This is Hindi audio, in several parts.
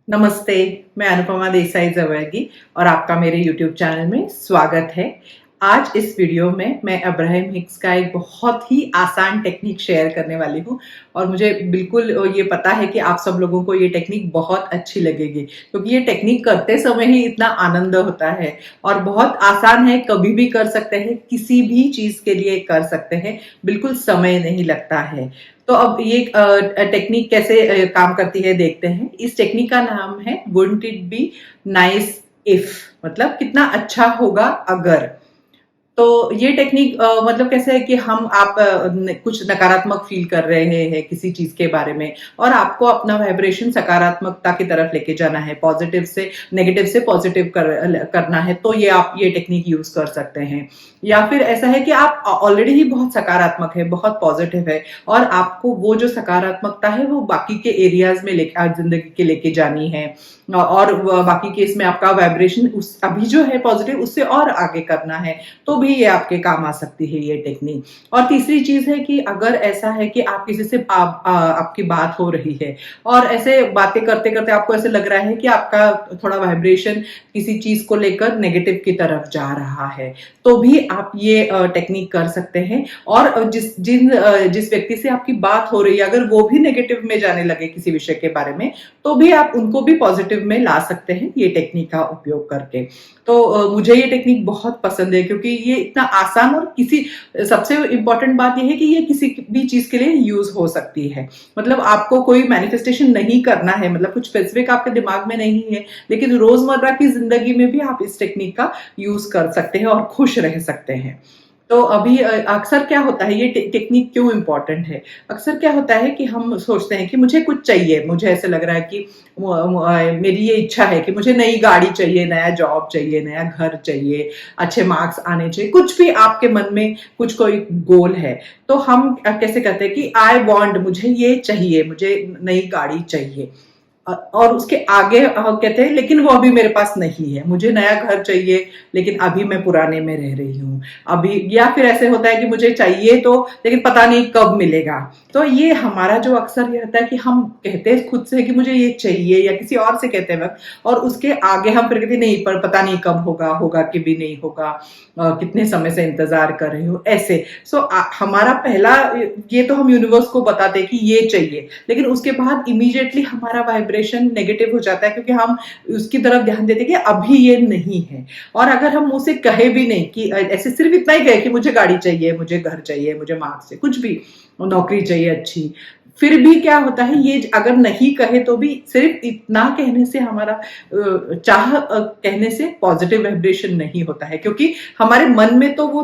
नमस्ते, मैं अनुपमा देसाई जवर्गी और आपका मेरे यूट्यूब चैनल में स्वागत है। आज इस वीडियो में मैं अब्राहम हिक्स का एक बहुत ही आसान टेक्निक शेयर करने वाली हूँ और मुझे बिल्कुल ये पता है कि आप सब लोगों को ये टेक्निक बहुत अच्छी लगेगी क्योंकि ये टेक्निक करते समय ही इतना आनंद होता है और बहुत आसान है, कभी भी कर सकते हैं, किसी भी चीज़ के लिए कर सकते हैं, बिल्कुल समय नहीं लगता है। तो अब ये टेक्निक कैसे काम करती है देखते हैं। इस टेक्निक का नाम है wouldn't it be nice if, मतलब कितना अच्छा होगा अगर। तो ये टेक्निक मतलब कैसे है कि आप कुछ नकारात्मक फील कर रहे हैं किसी चीज के बारे में और आपको अपना वाइब्रेशन सकारात्मकता की तरफ लेके जाना है, पॉजिटिव से नेगेटिव से पॉजिटिव करना है, तो ये आप ये टेक्निक यूज कर सकते हैं। या फिर ऐसा है कि आप ऑलरेडी ही बहुत सकारात्मक है, बहुत पॉजिटिव है और आपको वो जो सकारात्मकता है वो बाकी के एरियाज में लेके जिंदगी के लेके जानी है और बाकी केस में आपका वाइब्रेशन उस अभी जो है पॉजिटिव उससे और आगे करना है, तो भी ये आपके काम आ सकती है ये टेक्निक। और तीसरी चीज है कि अगर ऐसा है कि आप किसी से आपकी बात हो रही है और ऐसे बातें करते करते आपको ऐसे लग रहा है कि आपका थोड़ा वाइब्रेशन किसी चीज को लेकर नेगेटिव की तरफ जा रहा है, तो भी आप ये टेक्निक कर सकते हैं। और जिस व्यक्ति से आपकी बात हो रही है अगर वो भी नेगेटिव में जाने लगे किसी विषय के बारे में, तो भी आप उनको भी पॉजिटिव में ला सकते हैं ये टेक्निक का उपयोग करके। तो मुझे ये टेक्निक बहुत पसंद है क्योंकि ये इतना आसान और किसी सबसे इम्पोर्टेंट बात ये है कि ये किसी भी चीज के लिए यूज हो सकती है। मतलब आपको कोई मैनिफेस्टेशन नहीं करना है, मतलब कुछ स्पेसिफिक आपके दिमाग में नहीं है, लेकिन रोजमर्रा की जिंदगी में भी आप इस टेक्निक का यूज कर सकते हैं और खुश रह सकते हैं। तो अभी अक्सर क्या होता है, ये टेक्निक क्यों इंपॉर्टेंट है? अक्सर क्या होता है कि हम सोचते हैं कि मुझे कुछ चाहिए, मुझे ऐसे लग रहा है कि मेरी ये इच्छा है कि मुझे नई गाड़ी चाहिए, नया जॉब चाहिए, नया घर चाहिए, अच्छे मार्क्स आने चाहिए, कुछ भी आपके मन में कुछ कोई गोल है, तो हम कैसे कहते हैं कि आई वॉन्ट, मुझे ये चाहिए, मुझे नई गाड़ी चाहिए। और उसके आगे कहते हैं लेकिन वो अभी मेरे पास नहीं है, मुझे नया घर चाहिए लेकिन अभी मैं पुराने में रह रही हूँ अभी। या फिर ऐसे होता है कि मुझे चाहिए तो लेकिन पता नहीं कब मिलेगा। तो ये हमारा जो अक्सर ये होता है कि हम कहते हैं खुद से कि मुझे ये चाहिए या किसी और से कहते वक्त, और उसके आगे हम फिर कहते नहीं पर पता नहीं कब होगा, होगा कि भी नहीं होगा, कितने समय से इंतजार कर रही हूँ ऐसे। हमारा पहला ये तो हम यूनिवर्स को बताते हैं कि ये चाहिए, लेकिन उसके बाद इमीडिएटली हमारा वाइब्रेशन नेगेटिव हो जाता है क्योंकि हम उसकी तरफ ध्यान देते हैं कि अभी ये नहीं है। और अगर हम मुंह से कहे भी नहीं कि ऐसे सिर्फ इतना ही कहे कि मुझे गाड़ी चाहिए, मुझे घर चाहिए, मुझे मार्क्स से कुछ भी, नौकरी चाहिए अच्छी, फिर भी क्या होता है, ये अगर नहीं कहे तो भी सिर्फ इतना कहने से हमारा कहने से पॉजिटिव वाइब्रेशन नहीं होता है, क्योंकि हमारे मन में तो वो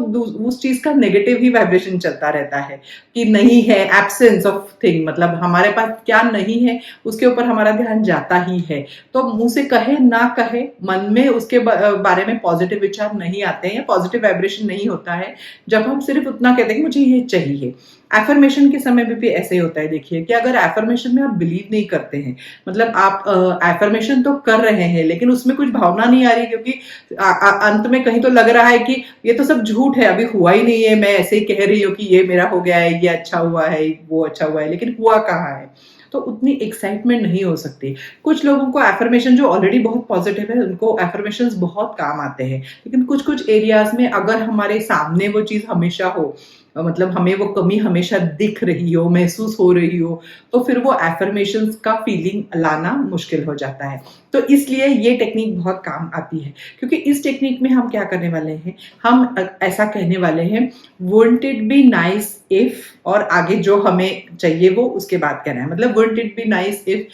उस चीज का नेगेटिव ही वाइब्रेशन चलता रहता है कि नहीं है, एब्सेंस ऑफ थिंग, मतलब हमारे पास क्या नहीं है उसके ऊपर हमारा ध्यान जाता ही है। तो मुंह से कहे ना कहे, मन में उसके बारे में पॉजिटिव विचार नहीं आते हैं, पॉजिटिव वाइब्रेशन नहीं होता है जब हम सिर्फ उतना कहते हैं कि मुझे ये चाहिए। एफर्मेशन के समय में भी ऐसे ही होता है। देखिए कि अगर एफर्मेशन में आप बिलीव नहीं करते हैं, मतलब आप एफर्मेशन तो कर रहे हैं लेकिन उसमें कुछ भावना नहीं आ रही, क्योंकि अंत में कहीं तो लग रहा है कि ये तो सब झूठ है, अभी हुआ ही नहीं है, मैं ऐसे ही कह रही हूँ कि ये मेरा हो गया है, ये अच्छा हुआ है, वो अच्छा हुआ है, लेकिन हुआ कहाँ है, तो उतनी एक्साइटमेंट नहीं हो सकती। कुछ लोगों को एफर्मेशन जो ऑलरेडी बहुत पॉजिटिव है उनको एफर्मेशंस बहुत काम आते हैं, लेकिन कुछ कुछ एरियाज में अगर हमारे सामने वो चीज हमेशा हो, मतलब हमें वो कमी हमेशा दिख रही हो, महसूस हो रही हो, तो फिर वो एफर्मेशंस का फीलिंग लाना मुश्किल हो जाता है। तो इसलिए ये टेक्निक बहुत काम आती है, क्योंकि इस टेक्निक में हम क्या करने वाले हैं, हम ऐसा कहने वाले हैं wouldn't it be nice if, और आगे जो हमें चाहिए वो उसके बाद कहना है। मतलब wouldn't it be nice if,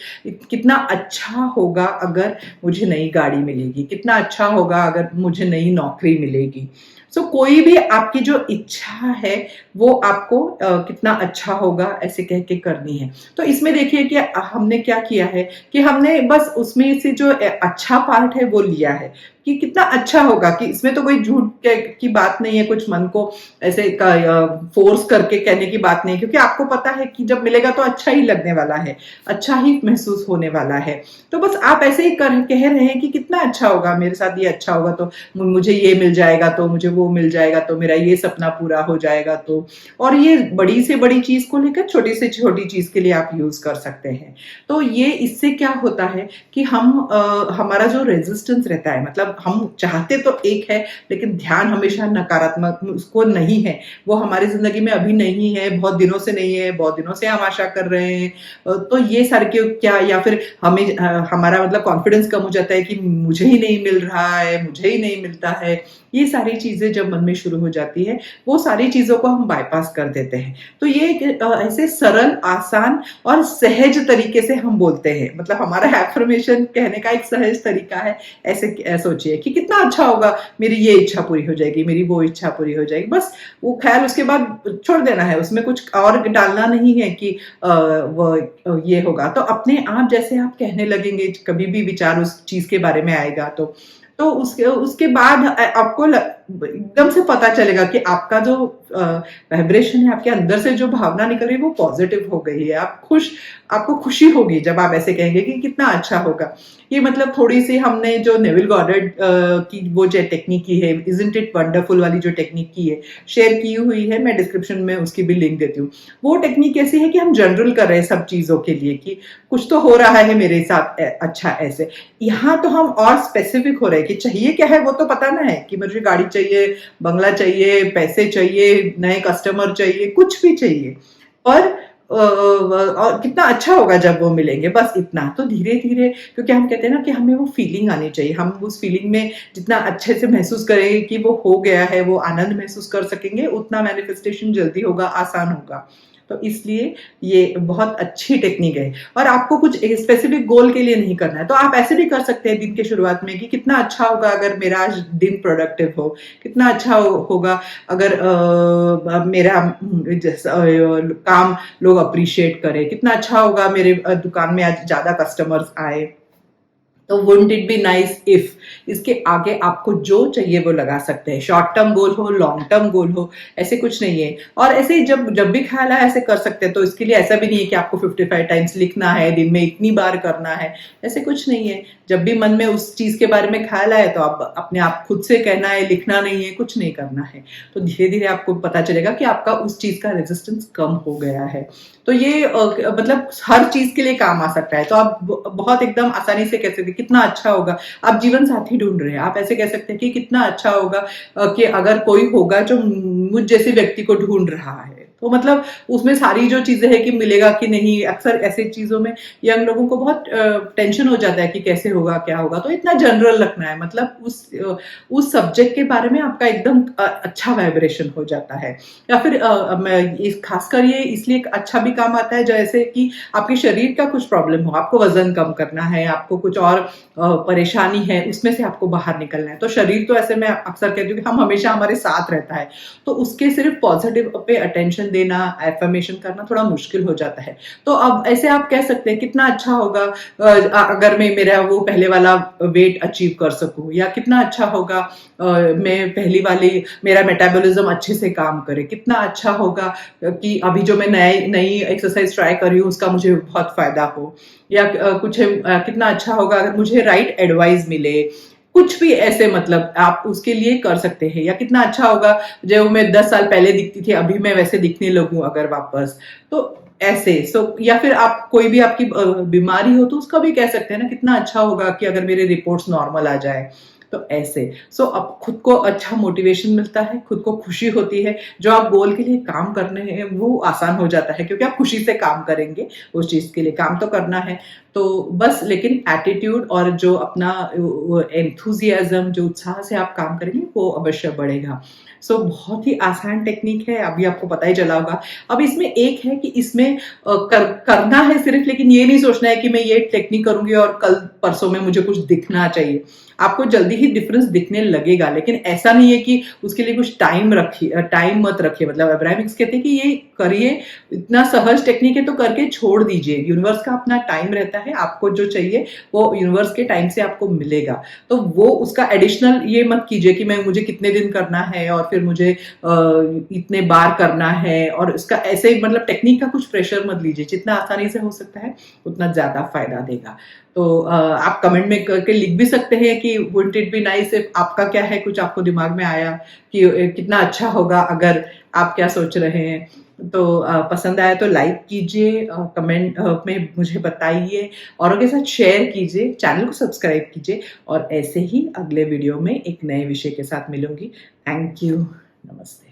कितना अच्छा होगा अगर मुझे नई गाड़ी मिलेगी, कितना अच्छा होगा अगर मुझे नई नौकरी मिलेगी। कोई भी आपकी जो इच्छा है वो आपको कितना अच्छा होगा ऐसे कह के करनी है। तो इसमें देखिए कि हमने क्या किया है कि हमने बस उसमें से जो अच्छा पार्ट है वो लिया है कि कितना अच्छा होगा, कि इसमें तो कोई झूठ की बात नहीं है, कुछ मन को ऐसे फोर्स करके कहने की बात नहीं, क्योंकि आपको पता है कि जब मिलेगा तो अच्छा ही लगने वाला है, अच्छा ही महसूस होने वाला है। तो बस आप ऐसे ही कह रहे हैं कि कितना अच्छा होगा, मेरे साथ ये अच्छा होगा तो मुझे ये मिल जाएगा, तो मुझे वो मिल जाएगा, तो मेरा ये सपना पूरा हो जाएगा। तो और ये बड़ी से बड़ी चीज को लेकर छोटी से छोटी चीज के लिए आप यूज कर सकते हैं। तो ये इससे क्या होता है कि हमारा जो रेजिस्टेंस रहता है, मतलब हम चाहते तो एक है, लेकिन ध्यान हमेशा नकारात्मक उसको नहीं है, वो हमारी जिंदगी में अभी नहीं है, बहुत दिनों से नहीं है, बहुत दिनों से हम आशा कर रहे हैं। तो ये सारे क्या, या फिर हमें हमारा मतलब कॉन्फिडेंस कम हो जाता है कि मुझे ही नहीं मिल रहा है, मुझे ही नहीं मिलता है, ये सारी चीजें जब मन में शुरू हो जाती है, वो सारी चीजों को हम बाईपास कर देते हैं। तो ये ऐसे सरल, आसान और सहज तरीके से हम बोलते हैं, मतलब हमारा एफर्मेशन कहने का एक सहज तरीका है। ऐसे सोचिए कि कितना अच्छा होगा, मेरी ये इच्छा पूरी हो जाएगी, मेरी वो इच्छा पूरी हो जाएगी, बस वो ख्याल उसके बाद छोड़ देना है, उसमें कुछ और डालना नहीं है कि वो ये होगा। तो अपने आप जैसे आप कहने लगेंगे, कभी भी विचार उस चीज के बारे में आएगा तो उसके बाद आपको एकदम से पता चलेगा कि आपका जो वाइब्रेशन है, आपके अंदर से जो भावना निकल रही है वो पॉजिटिव हो गई है। आपको खुशी होगी जब आप ऐसे कहेंगे कि कितना अच्छा होगा। ये मतलब थोड़ी सी हमने जो नेविल गॉर्डन की वो जो टेक्निक की है, इजंट इट वंडरफुल वाली जो टेक्निक की है, शेयर की हुई है, मैं डिस्क्रिप्शन में उसकी भी लिंक देती हूँ। वो टेक्निक ऐसी है कि हम जनरल कर रहे हैं सब चीजों के लिए कि कुछ तो हो रहा है मेरे साथ अच्छा ऐसे। यहाँ तो हम और स्पेसिफिक हो रहे हैं कि चाहिए क्या है, वो तो पता ना है कि मुझे गाड़ी चाहिए, बंगला चाहिए, पैसे चाहिए, नए कस्टमर चाहिए, कुछ भी चाहिए, और और कितना अच्छा होगा जब वो मिलेंगे, बस इतना। तो धीरे धीरे, क्योंकि हम कहते हैं ना कि हमें वो फीलिंग आनी चाहिए, हम उस फीलिंग में जितना अच्छे से महसूस करेंगे कि वो हो गया है, वो आनंद महसूस कर सकेंगे, उतना मैनिफेस्टेशन जल्दी होगा, आसान होगा। तो इसलिए ये बहुत अच्छी टेक्निक है, और आपको कुछ स्पेसिफिक गोल के लिए नहीं करना है। तो आप ऐसे भी कर सकते हैं दिन के शुरुआत में कि कितना अच्छा होगा अगर मेरा आज दिन प्रोडक्टिव हो, कितना अच्छा होगा अगर मेरा काम लोग अप्रिशिएट करें, कितना अच्छा होगा मेरे दुकान में आज ज्यादा कस्टमर्स आए। तो wouldn't it be nice if, इसके आगे आपको जो चाहिए वो लगा सकते हैं। शॉर्ट टर्म गोल हो, लॉन्ग टर्म गोल हो, ऐसे कुछ नहीं है। और ऐसे जब जब भी ख्याल आए ऐसे कर सकते हैं। तो इसके लिए ऐसा भी नहीं है कि आपको 55 टाइम्स लिखना है, दिन में इतनी बार करना है, ऐसे कुछ नहीं है। जब भी मन में उस चीज के बारे में ख्याल आए तो आप अपने आप खुद से कहना है, लिखना नहीं है, कुछ नहीं करना है। तो धीरे धीरे आपको पता चलेगा कि आपका उस चीज का रेजिस्टेंस कम हो गया है। तो ये मतलब हर चीज के लिए काम आ सकता है। तो आप बहुत एकदम आसानी से कह सकते हैं कितना अच्छा होगा, आप जीवन साथी ढूंढ रहे हैं, आप ऐसे कह सकते हैं कि कितना अच्छा होगा कि अगर कोई होगा जो मुझ जैसे व्यक्ति को ढूंढ रहा है। तो मतलब उसमें सारी जो चीजें हैं कि मिलेगा कि नहीं, अक्सर ऐसे चीजों में यंग लोगों को बहुत टेंशन हो जाता है कि कैसे होगा, क्या होगा। तो इतना जनरल रखना है, मतलब उस सब्जेक्ट के बारे में आपका एकदम अच्छा वाइब्रेशन हो जाता है। या फिर खासकर ये इसलिए अच्छा भी काम आता है जैसे कि आपके शरीर का कुछ प्रॉब्लम हो, आपको वजन कम करना है, आपको कुछ और परेशानी है, उसमें से आपको बाहर निकलना है। तो शरीर तो ऐसे मैं अक्सर कहती हूँ कि हम हमेशा हमारे साथ रहता है, तो उसके सिर्फ पॉजिटिव पे अटेंशन देना, एफर्मेशन करना थोड़ा मुश्किल हो जाता है। तो अब ऐसे आप कह सकते हैं कितना अच्छा होगा अगर मैं मेरा वो पहले वाला वेट अचीव कर सकूं, या कितना अच्छा होगा मैं पहली वाली मेरा मेटाबॉलिज्म अच्छे से काम करे, कितना अच्छा होगा कि अभी जो मैं नई एक्सरसाइज ट्राई कर रही हूँ उसका मुझे बहुत फायदा हो, या कुछ कितना अच्छा होगा अगर मुझे राइट एडवाइस मिले, कुछ भी ऐसे मतलब आप उसके लिए कर सकते हैं। या कितना अच्छा होगा जो मैं 10 साल पहले दिखती थी अभी मैं वैसे दिखने लगूं अगर वापस, तो ऐसे या फिर आप कोई भी आपकी बीमारी हो तो उसका भी कह सकते हैं ना, कितना अच्छा होगा कि अगर मेरे रिपोर्ट्स नॉर्मल आ जाए। तो ऐसे अब खुद को अच्छा मोटिवेशन मिलता है, खुद को खुशी होती है, जो आप गोल के लिए काम करने हैं वो आसान हो जाता है, क्योंकि आप खुशी से काम करेंगे, उस चीज के लिए काम तो करना है। तो बस लेकिन एटीट्यूड और जो अपना एंथुजियाज्म, जो उत्साह से आप काम करेंगे वो अवश्य बढ़ेगा। बहुत ही आसान टेक्निक है, अभी आपको पता ही चला होगा। अब इसमें एक है कि इसमें करना है सिर्फ, लेकिन ये नहीं सोचना है कि मैं ये टेक्निक करूंगी और कल परसों में मुझे कुछ दिखना चाहिए। आपको जल्दी ही डिफरेंस दिखने लगेगा, लेकिन ऐसा नहीं है कि उसके लिए कुछ टाइम मत रखिए। मतलब अब्राहम हिक्स कहते हैं कि ये करिए, इतना सहज टेक्निक है तो करके छोड़ दीजिए। यूनिवर्स का अपना टाइम रहता है, आपको जो चाहिए वो यूनिवर्स के टाइम से आपको मिलेगा। तो वो उसका एडिशनल ये मत कीजिए कि मैं मुझे कितने दिन करना है और फिर मुझे इतने बार करना है, और इसका ऐसे मतलब टेक्निक का कुछ प्रेशर मत लीजिए। जितना आसानी से हो सकता है उतना ज्यादा फायदा देगा। तो आप कमेंट में करके लिख भी सकते हैं कि wouldn't it be nice if, आपका क्या है, कुछ आपको दिमाग में आया कि कितना अच्छा होगा अगर, आप क्या सोच रहे हैं। तो पसंद आया तो लाइक कीजिए, कमेंट में मुझे बताइए, औरों के साथ शेयर कीजिए, चैनल को सब्सक्राइब कीजिए, और ऐसे ही अगले वीडियो में एक नए विषय के साथ मिलूंगी। Thank you. नमस्ते।